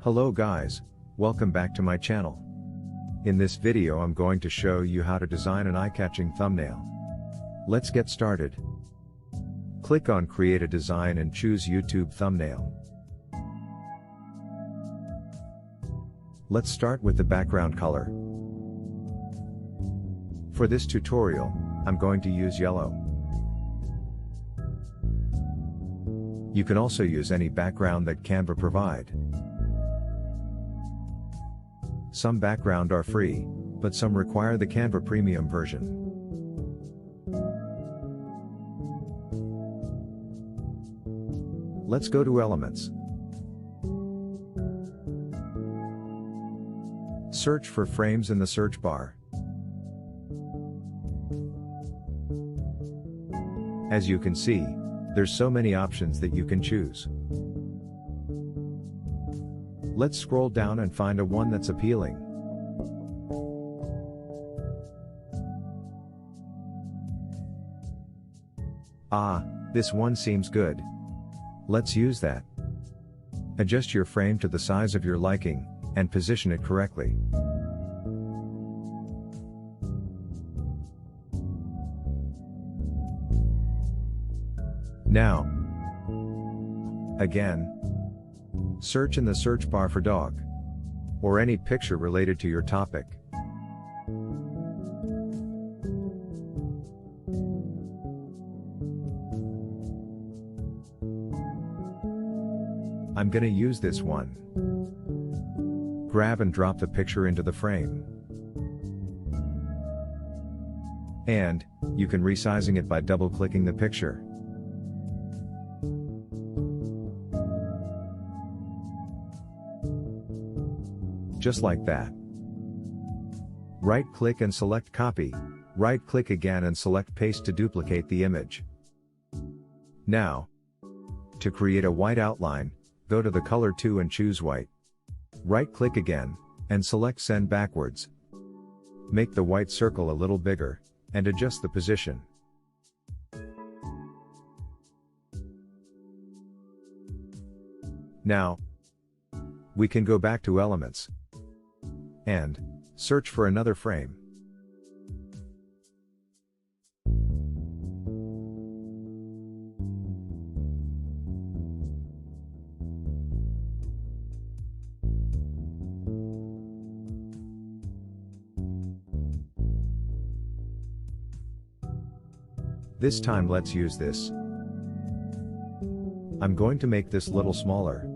Hello guys, welcome back to my channel. In this video I'm going to show you how to design an eye-catching thumbnail. Let's get started. Click on Create a Design and choose YouTube Thumbnail. Let's start with the background color. For this tutorial, I'm going to use yellow. You can also use any background that Canva provide. Some background are free, but some require the Canva Premium version. Let's go to Elements. Search for frames in the search bar. As you can see, there's so many options that you can choose. Let's scroll down and find a one that's appealing. This one seems good. Let's use that. Adjust your frame to the size of your liking, and position it correctly. Now, again, search in the search bar for dog, or any picture related to your topic. I'm gonna use this one. Grab and drop the picture into the frame. And, you can resizing it by double-clicking the picture. Just like that. Right-click and select Copy. Right-click again and select Paste to duplicate the image. Now, to create a white outline, go to the Color 2 and choose White. Right-click again, and select Send Backwards. Make the white circle a little bigger, and adjust the position. Now, we can go back to Elements and search for another frame. This time let's use this. I'm going to make this little smaller.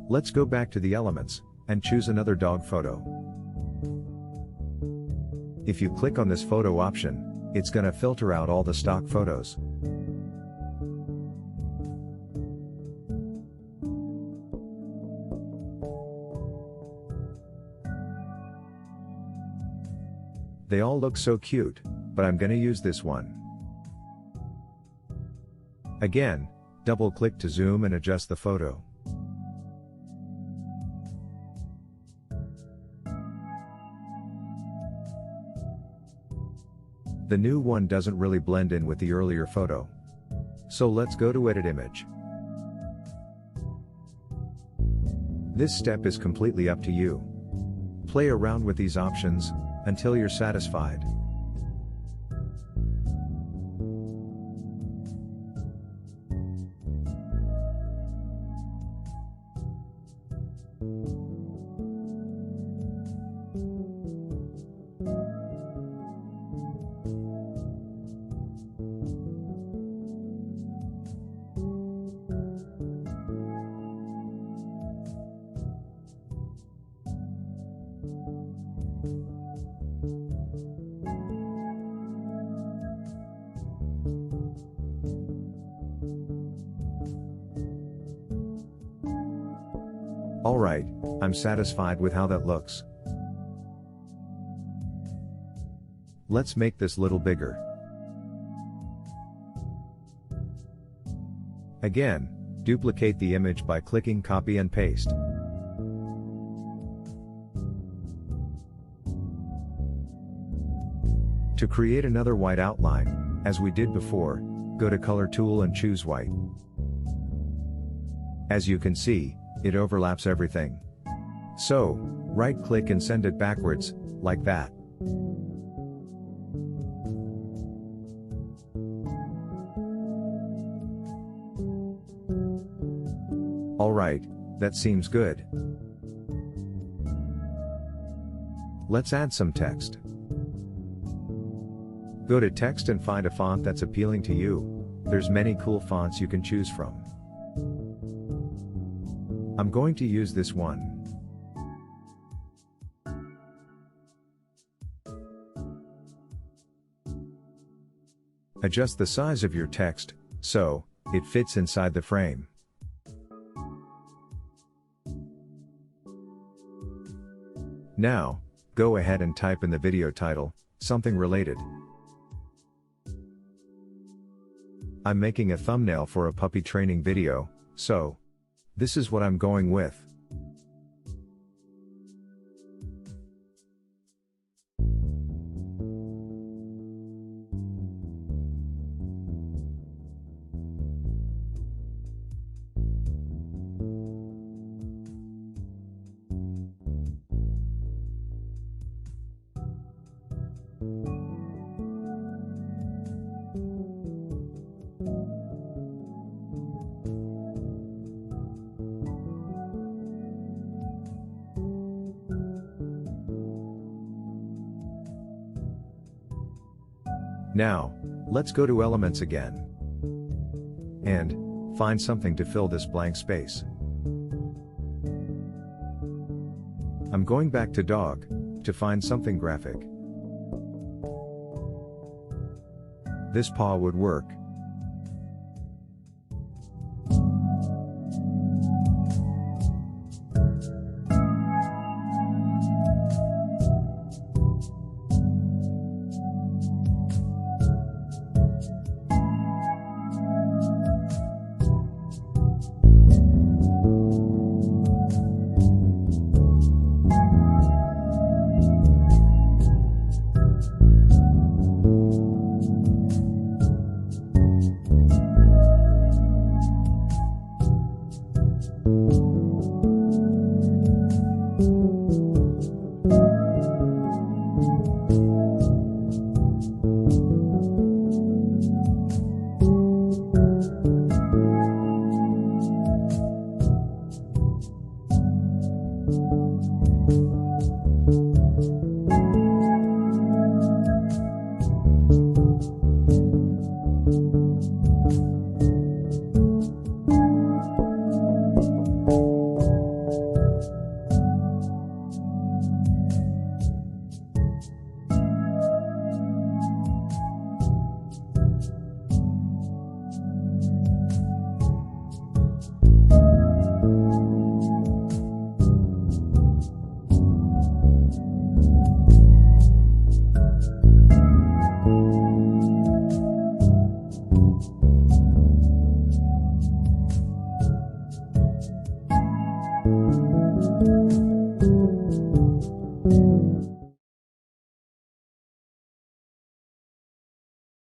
Let's go back to the elements, and choose another dog photo. If you click on this photo option, it's gonna filter out all the stock photos. They all look so cute, but I'm gonna use this one. Again, double-click to zoom and adjust the photo. The new one doesn't really blend in with the earlier photo. So let's go to Edit Image. This step is completely up to you. Play around with these options until you're satisfied. Alright, I'm satisfied with how that looks. Let's make this little bigger. Again, duplicate the image by clicking Copy and Paste. To create another white outline, as we did before, go to Color Tool and choose White. As you can see, it overlaps everything. So, right-click and send it backwards, like that. Alright, that seems good. Let's add some text. Go to Text and find a font that's appealing to you. There's many cool fonts you can choose from. I'm going to use this one. Adjust the size of your text, so it fits inside the frame. Now, go ahead and type in the video title, something related. I'm making a thumbnail for a puppy training video, so this is what I'm going with. Now, let's go to Elements again. And find something to fill this blank space. I'm going back to Dog, to find something graphic. This paw would work.